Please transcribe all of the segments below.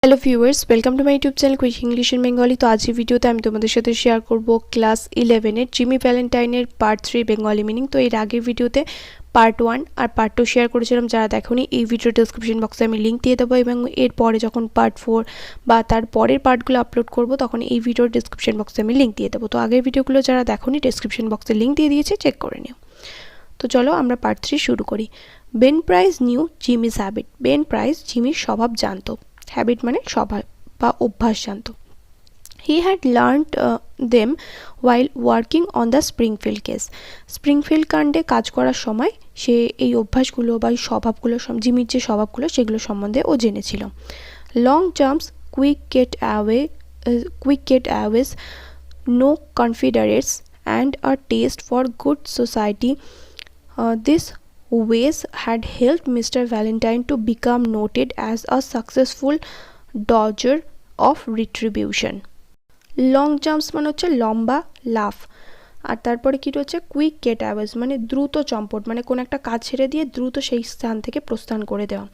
Hello viewers, welcome to my YouTube channel quick English in Bengali. তো আজকের ভিডিওতে আমি তোমাদের সাথে শেয়ার করব ক্লাস 11-এর জিমি ভ্যালেন্টাইনের পার্ট 3 বেঙ্গলি মিনিং। তো এর আগের ভিডিওতে পার্ট 1 আর পার্ট 2 শেয়ার করেছিলাম। যারা দেখোনি এই ভিডিও ডেসক্রিপশন বক্সে আমি লিঙ্ক দিয়ে দেবো, এবং এরপরে যখন পার্ট 4 বা তার পরের পার্টগুলো আপলোড করব তখন এই ভিডিওর ডেসক্রিপশন বক্সে আমি লিঙ্ক দিয়ে দেবো। তো আগের ভিডিওগুলো যারা দেখোনি ডেসক্রিপশন বক্সে লিঙ্ক দিয়ে দিয়েছে, চেক করে নিও। তো চলো আমরা পার্ট 3 শুরু করি। Ben Price knew Jimmy's habit. Ben Price জিমির স্বভাব জানতো। হ্যাবিট মানে স্বভাব বা অভ্যাস জানতো। He had learned them while working on the Springfield case. Springfield কাণ্ডে কাজ করার সময় সে এই অভ্যাসগুলো বা এই স্বভাবগুলো, জিমির যে স্বভাবগুলো সেগুলো সম্বন্ধে ও জেনেছিল। Long jumps, quick getaways, no confederates and a taste for good society, this ways had helped Mr. Valentine to become noted as a successful dodger of retribution. Long jumps মানে হচ্ছে লম্বা লাফ, আর তারপরে কী হচ্ছে কুইক গেট অ্যাওয়েজ মানে দ্রুত চম্পট, মানে কোনো একটা কাজ ছেড়ে দিয়ে দ্রুত সেই স্থান থেকে প্রস্থান করে দেওয়া।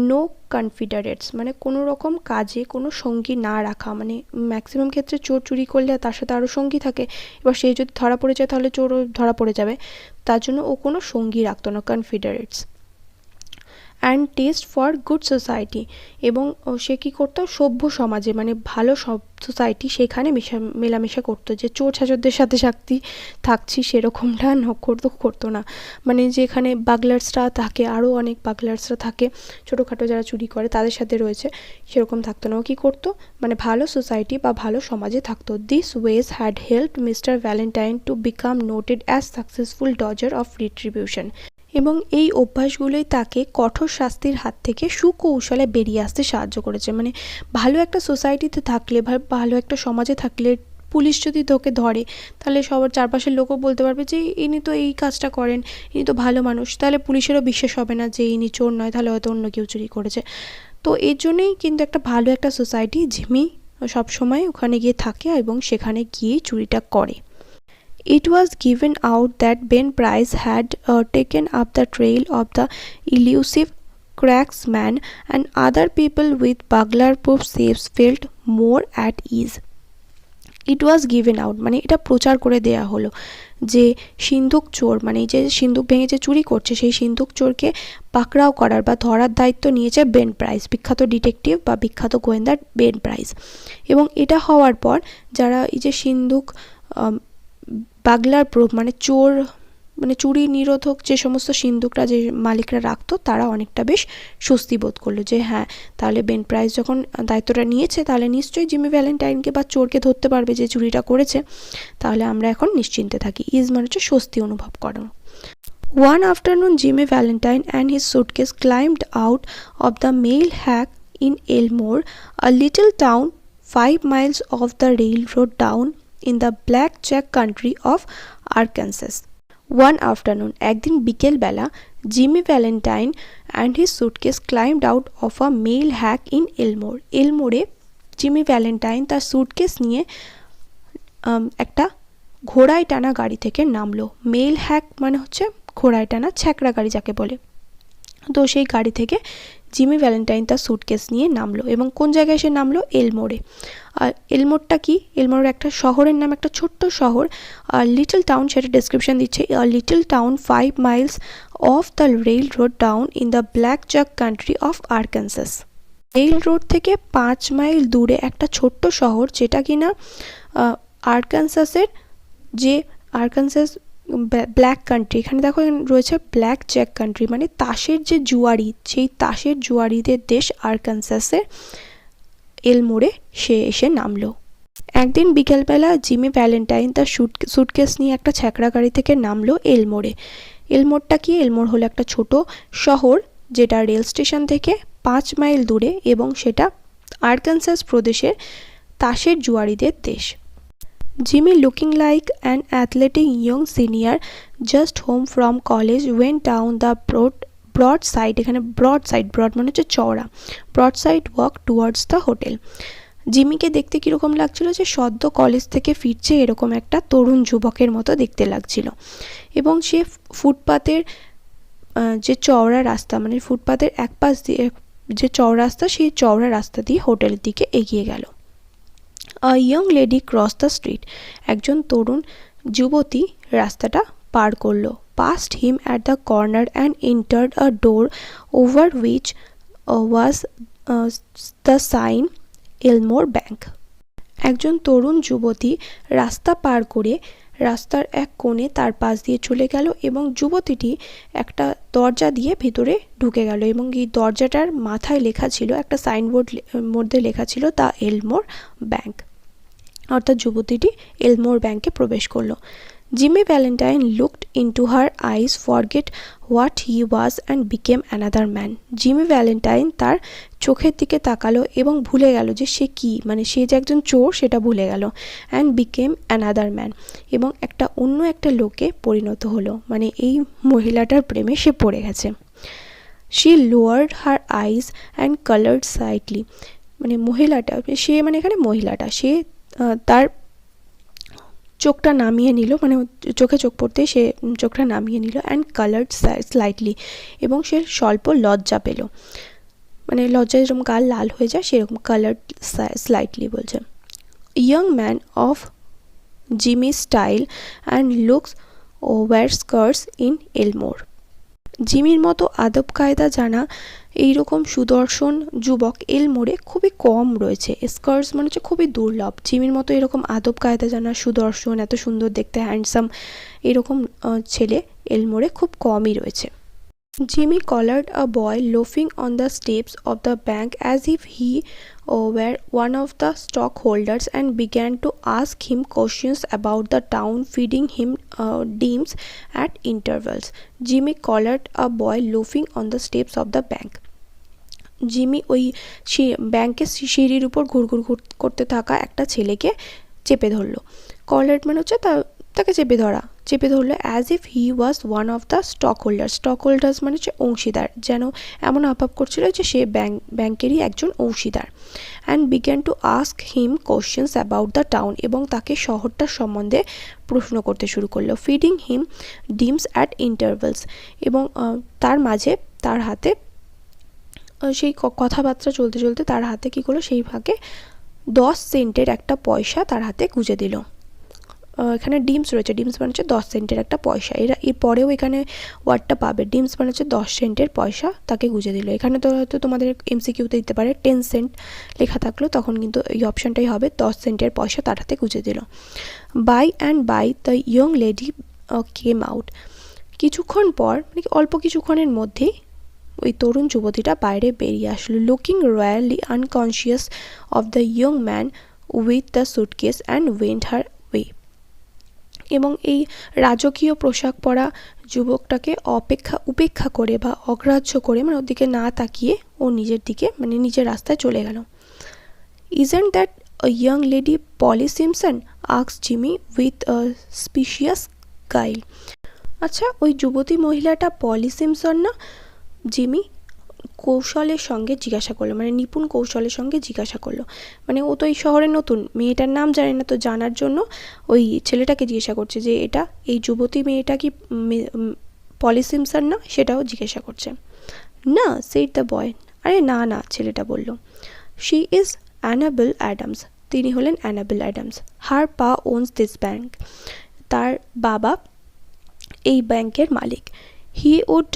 নো কনফিডারেটস মানে কোনো রকম কাজে কোনো সঙ্গী না রাখা, মানে ম্যাক্সিমাম ক্ষেত্রে চোর চুরি করলে তার সাথে আরও সঙ্গী থাকে, এবার সেই যদি ধরা পড়ে যায় তাহলে চোরও ধরা পড়ে যাবে, তার জন্য ও কোনো সঙ্গী রাখতো না, confederates. And taste for good society, এবং সে কী করতো সভ্য সমাজে মানে ভালো সব সোসাইটি সেখানে মেলামেশা করতো, যে চোর ছাচরদের সাথে থাকছি সেরকমটা করতো না, মানে যেখানে বাগলার্সরা থাকে, আরও অনেক বাগলার্সরা থাকে ছোটোখাটো যারা চুরি করে তাদের সাথে রয়েছে, সেরকম থাকতো না। ও কী করতো মানে ভালো সোসাইটি বা ভালো সমাজে থাকতো। This ways had helped mister Valentine to become noted as successful dodger of retribution, এবং এই অভ্যাসগুলোই তাকে কঠোর শাস্তির হাত থেকে সুকৌশলে বেরিয়ে আসতে সাহায্য করেছে। মানে ভালো একটা সোসাইটিতে থাকলে, ভালো একটা সমাজে থাকলে, পুলিশ যদি তোকে ধরে তাহলে সবার চারপাশের লোকও বলতে পারবে যে ইনি তো এই কাজটা করেন, ইনি তো ভালো মানুষ, তাহলে পুলিশেরও বিশ্বাস হবে না যে ইনি চোর নয়, তাহলে হয়তো অন্য কেউ চুরি করেছে। তো এর জন্যই কিন্তু একটা ভালো একটা সোসাইটি জিমি সবসময় ওখানে গিয়ে থাকে এবং সেখানে গিয়ে চুরিটা করে। It was given out that Ben Price had taken up the trail of the elusive cracksman, and other people with burglar-proof safes felt more at ease. It was given out মানে এটা প্রচার করে দেয়া হলো যে সিন্ধুক চোর, মানে এই যে সিন্ধুক ভেঙে যে চুরি করছে সেই সিন্ধুক চোরকে পাকড়াও করার বা ধরার দায়িত্ব নিয়েছে বেন প্রাইস, বিখ্যাত ডিটেকটিভ বা বিখ্যাত গোয়েন্দা বেন প্রাইস। এবং এটা হওয়ার পর যারা এই যে সিন্ধুক বাগলার প্রুফ মানে চোর মানে চুরি নিরোধক যে সমস্ত সিন্ধুকরা যে মালিকরা রাখতো তারা অনেকটা বেশ স্বস্তি বোধ করলো যে হ্যাঁ, তাহলে বেন প্রাইস যখন দায়িত্বটা নিয়েছে তাহলে নিশ্চয়ই জিমি ভ্যালেন্টাইনকে বা চোরকে ধরতে পারবে যে চুরিটা করেছে, তাহলে আমরা এখন নিশ্চিন্তে থাকি। ইজ মানে হচ্ছে স্বস্তি অনুভব করো। One afternoon, Jimmy Valentine and his suitcase climbed out of the mail hack in Elmore, a little town 5 miles off the railroad down in the blackjack country of Arkansas. One afternoon, একদিন বিকেলবেলা, Jimmy Valentine and his suitcase climbed out of a mail hack in Elmore. এলমোরে Jimmy Valentine তার suitcase নিয়ে একটা ঘোড়ায় টানা গাড়ি থেকে নামলো। মেল হ্যাক মানে হচ্ছে ঘোড়ায় টানা ছ্যাঁকড়া গাড়ি যাকে বলে। তো সেই গাড়ি থেকে জিমি ভ্যালেন্টাইন তার সুটকেস নিয়ে নামলো, এবং কোন জায়গায় সে নামলো? এলমোরে। আর এলমোরটা কি? এলমোরের একটা শহরের নাম, একটা ছোট্ট শহর, লিটল টাউন, সেটা ডেসক্রিপশন দিচ্ছে। Little town 5 miles off the railroad down in the Blackjack country of Arkansas. Railroad থেকে 5 মাইল দূরে একটা ছোট্ট শহর, যেটা কিনা আরকানসাসের যে আরকানসাস ব্ল্যাক কান্ট্রি, এখানে দেখো রয়েছে ব্ল্যাক জ্যাক কান্ট্রি, মানে তাসের যে জুয়ারি, সেই তাসের জুয়ারিদের দেশ আরকানসাসের এলমোরে সে এসে নামলো। একদিন বিকেলবেলা জিমি ভ্যালেন্টাইন তার সুটকেস নিয়ে একটা ছ্যাঁকড়া গাড়ি থেকে নামলো এলমোরে। এলমোরটা কি? এলমোর হলো একটা ছোট শহর যেটা রেল স্টেশন থেকে 5 মাইল দূরে, এবং সেটা আরকানসাস প্রদেশের তাসের জুয়ারিদের দেশ। Jimmy, looking like an athletic young senior just home from college, went down the broad side, এখানে broad মানে হচ্ছে চওড়া, broad side walk towards the hotel. জিমিকে দেখতে কীরকম লাগছিল? যে সদ্য কলেজ থেকে ফিরছে এরকম একটা তরুণ যুবকের মতো দেখতে লাগছিল, এবং সে ফুটপাতের যে চওড়া রাস্তা, মানে ফুটপাতের এক পাশ দিয়ে যে চৌরাস্তা, সেই চওড়া রাস্তা দিয়ে হোটেলের দিকে এগিয়ে গেল। A young lady cross the street, একজন তরুণ যুবতী রাস্তাটা পার করলো। Past him at the corner and entered a door over which was the sign Elmore Bank. একজন তরুণ যুবতী রাস্তা পার করে রাস্তার এক কোণে তার পাশ দিয়ে চলে গেল এবং যুবতীটি একটা দরজা দিয়ে ভিতরে ঢুকে গেল এবং এই দরজাটার মাথায় লেখা ছিল, একটা সাইনবোর্ড মধ্যে লেখা ছিল দ্য এলমোর ব্যাংক, অর্থাৎ যুবতীটি এলমোর ব্যাংকে প্রবেশ করলো। Jimmy Valentine looked into her eyes, forget what he was and became another man. Jimmy Valentine তার চোখের দিকে তাকালো এবং ভুলে গেল যে সে কি, মানে সে যে একজন চোর সেটা ভুলে গেল। অ্যান্ড বিকেম অ্যানাদার ম্যান, এবং অন্য একটা লোকে পরিণত হলো, মানে এই মহিলাটার প্রেমে সে পড়ে গেছে। She lowered her eyes and coloured slightly, মানে মহিলাটা, সে মানে এখানে মহিলাটা, সে তার চোখটা নামিয়ে নিল, মানে চোখে চোখ পড়তে সে চোখটা নামিয়ে নিল। অ্যান্ড কালার্ড স্লাইটলি, এবং সে স্বল্প লজ্জা পেল, মানে লজ্জায় যেরকম গাল লাল হয়ে যায় সেরকম কালার্ড স্লাইটলি বলছে। Young man of Jimmy style and looks were scarce in Elmore. জিমির মতো আদব কায়দা জানা এইরকম সুদর্শন যুবক এলমোরে খুবই কম রয়েছে। স্কার্টস মানে হচ্ছে খুবই দুর্লভ। জিমির মতো এরকম আদব কায়দা জানা, সুদর্শন, এত সুন্দর দেখতে, হ্যান্ডসাম এরকম ছেলে এলমোরে খুব কমই রয়েছে। Jimmy collared a boy loafing on the steps of the bank as if he were one of the stockholders and began to ask him questions about the town, feeding him deams at intervals. Jimmy collared a boy loafing on the steps of the bank. Jimmy ওই ব্যাংকের সিঁড়ির উপর ঘুরঘুর করতে থাকা একটা ছেলেকে চেপে ধরলো। কলার্ড মানে হচ্ছে তাকে চেপে ধরলো as if he was one of the stock holders মানে হচ্ছে অংশীদার, যেন এমন আভাব করছিল যে সে ব্যাংকেরই একজন অংশীদার। And began to ask him questions about the town, এবং তাকে শহরটার সম্বন্ধে প্রশ্ন করতে শুরু করলো। ফিডিং হিম ডিমস অ্যাট ইন্টারভেলস, এবং তার মাঝে তার হাতে সেই কথাবার্তা চলতে চলতে তার হাতে কী করলো, সেই ভাগে 10 সেন্টের একটা পয়সা তার হাতে গুঁজে দিল। এখানে ডিমস রয়েছে, ডিমস মানে হচ্ছে 10 সেন্টের একটা পয়সা। এর পরেও এখানে ওয়ার্ডটা পাবে, ডিমস মানে হচ্ছে 10 সেন্টের পয়সা তাকে গুঁজে দিল। এখানে তো হয়তো তোমাদের এমসিকিউতে দিতে পারে 10 সেন্ট লেখা থাকলো, তখন কিন্তু এই অপশানটাই হবে, 10 সেন্টের পয়সা তার হাতে গুঁজে দিল। By and by the young lady came out. কিছুক্ষণ পর, মানে অল্প কিছুক্ষণের মধ্যেই ওই তরুণ যুবতীটা বাইরে বেরিয়ে আসলো। Looking royally unconscious of the young man with the suitcase and went her way. এবং এই রাজকীয় পোশাক পরা যুবকটাকে উপেক্ষা করে বা অগ্রাহ্য করে, মানে ওর দিকে না তাকিয়ে ও নিজের দিকে, মানে নিজের রাস্তায় চলে গেল। Isn't that a young lady Polly Simpson, asked Jimmy with a specious guile. আচ্ছা, ওই যুবতী মহিলাটা পলি সিমসন না? জিমি কৌশলের সঙ্গে জিজ্ঞাসা করলো, মানে নিপুণ কৌশলের সঙ্গে জিজ্ঞাসা করলো। মানে ও তো এই শহরে নতুন, মেয়েটার নাম জানে না, তো জানার জন্য ওই ছেলেটাকে জিজ্ঞাসা করছে যে এটা এই যুবতী মেয়েটা কি পলি সিমসন না, সেটাও জিজ্ঞাসা করছে। না, সেড দ্য বয়, আরে না না, ছেলেটা বলল। শি ইজ অ্যানাবেল অ্যাডামস, তিনি হলেন অ্যানাবেল অ্যাডামস। হার পা ওনস দিস ব্যাংক, তার বাবা এই ব্যাংকের মালিক। He would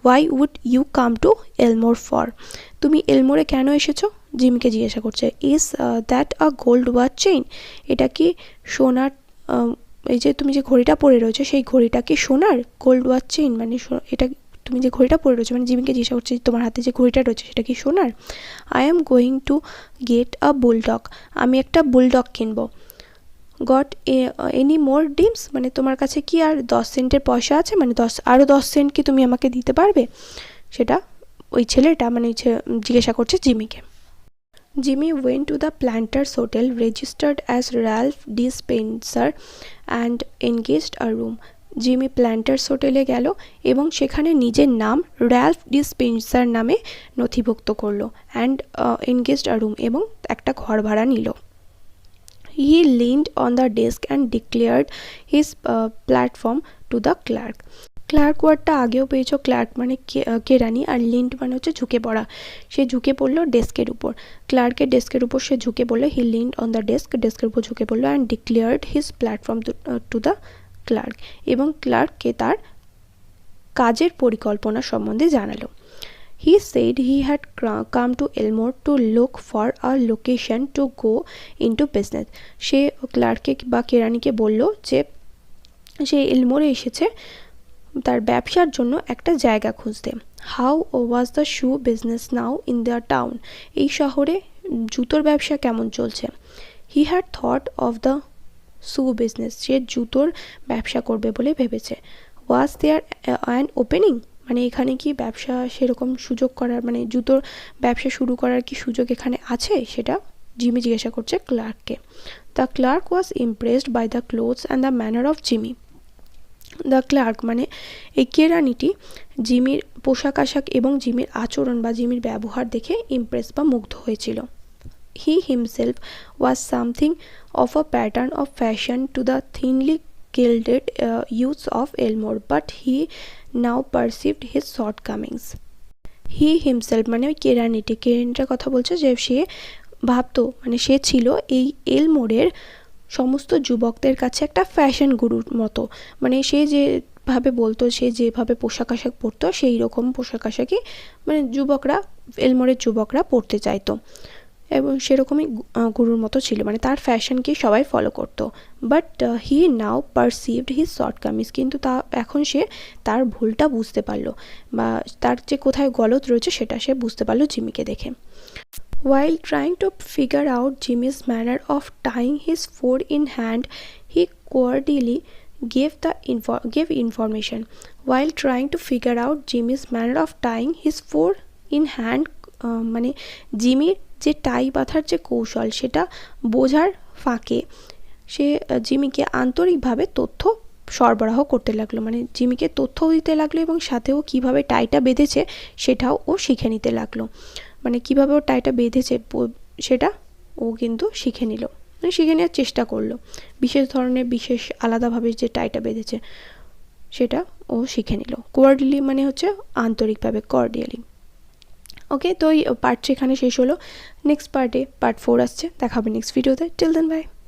why would you come to Elmore for, তুমি এলমোরে কেন এসেছো? জিমিকে জিজ্ঞাসা করছে। Is that a gold watch chain, এটা কি সোনার, এই যে তুমি যে ঘড়িটা পরে রয়েছো সেই ঘড়িটা কি সোনার? গোল্ড ওয়াচ চেইন মানে এটা তুমি যে ঘড়িটা পরে রয়েছো, মানে জিমিকে জিজ্ঞাসা করছে তোমার হাতে যে ঘড়িটা রয়েছে সেটা কি সোনার? I am going to get a bulldog, আমি একটা বুলডগ কিনবো। গট এনি মোর ডিমস, মানে তোমার কাছে কি আর 10 সেন্টের পয়সা আছে, মানে আরও 10 সেন্ট কি তুমি আমাকে দিতে পারবে? সেটা ওই ছেলেটা মানে জিজ্ঞাসা করছে জিমিকে। Jimmy went to the Planters Hotel, registered as Ralph Dispenser and engaged a room. Jimmy Planters হোটেলে গেল এবং সেখানে নিজের নাম র্যালফ ডিসপেন্সার নামে নথিভুক্ত করলো। অ্যান্ড এনগেজড আ রুম, এবং একটা ঘর ভাড়া নিল। He leaned on the desk and declared his platform to the clerk. Clerk ওয়ার্ডটা আগেও পেয়েছো, ক্লার্ক মানে কেরানি, আর লিন্ট মানে হচ্ছে ঝুঁকে পড়া। সে ঝুঁকে পড়লো ডেস্কের উপর, ক্লার্কের ডেস্কের উপর সে ঝুঁকে পড়লো, he leaned on the desk, ডেস্কের উপর ঝুঁকে পড়লো, and declared his platform to the clerk, এবং ক্লার্ককে তার কাজের পরিকল্পনা সম্বন্ধে জানালো। He said he had come to Elmore to look for a location to go into business. সে ক্লার্ককে বা কেরানিকে বলল যে সে এলমোরে এসেছে তার ব্যবসার জন্য একটা জায়গা খুঁজতে। How was the shoe business now in the town, এই শহরে জুতোর ব্যবসা কেমন চলছে। He had thought of the shoe business, সে জুতোর ব্যবসা করবে বলে ভেবেছে। ওয়াজ দেয়ার অ্যান ওপেনিং, মানে এখানে কি ব্যবসা সেরকম সুযোগ করার, মানে জুতোর ব্যবসা শুরু করার কি সুযোগ এখানে আছে, সেটা জিমি জিজ্ঞাসা করছে ক্লার্ককে। The clerk was impressed by the clothes and the manner of Jimmy. The clerk মানে এই কেরানিটি জিমির পোশাক আশাক এবং জিমির আচরণ বা জিমির ব্যবহার দেখে ইমপ্রেস বা মুগ্ধ হয়েছিল। He himself was something of a pattern of fashion to the thinly gilded youths of Elmore, but he now perceived his shortcomings. He himself মানে ওই কেরানিটার কথা বলছে, যে সে ভাবতো মানে সে ছিল এই এলমোরের সমস্ত যুবকদের কাছে একটা ফ্যাশন গুরুর মতো, মানে সে যেভাবে বলতো, সে যেভাবে পোশাক আশাক পরতো সেই রকম পোশাক আশাকই মানে যুবকরা, এলমোরের যুবকরা পরতে চাইতো, এবং সেরকমই গুরুর মতো ছিল, মানে তার ফ্যাশনকে সবাই ফলো করতো। But he now perceived his shortcomings, কিন্তু তা এখন সে তার ভুলটা বুঝতে পারলো, বা তার যে কোথায় গলত রয়েছে সেটা সে বুঝতে পারলো জিমিকে দেখে। While trying to figure out Jimmy's manner of tying his four in hand, he cordially gave information. While trying to figure out Jimmy's manner of tying his four in hand, মানে জিমির যে টাই বাঁধার যে কৌশল সেটা বোঝার ফাঁকে সে জিমিকে আন্তরিকভাবে তথ্য সরবরাহ করতে লাগলো, মানে জিমিকে তথ্যও দিতে লাগলো এবং সাথেও কিভাবে টাইটা বেঁধেছে সেটাও ও শিখে নিতে লাগলো, মানে কিভাবে ও টাইটা বেঁধেছে সেটা ও কিন্তু শিখে নিল, মানে শিখে নেওয়ার চেষ্টা করলো, বিশেষ আলাদাভাবে যে টাইটা বেঁধেছে সেটা ও শিখে নিল। কোয়ার্ডিয়ালি মানে হচ্ছে আন্তরিকভাবে, কর্ডিয়ালি। ওকে, তো এই পার্ট 3 এখানে শেষ হলো। নেক্সট পার্টে পার্ট 4 আসছে, দেখা হবে নেক্সট ভিডিওতে। Till then by.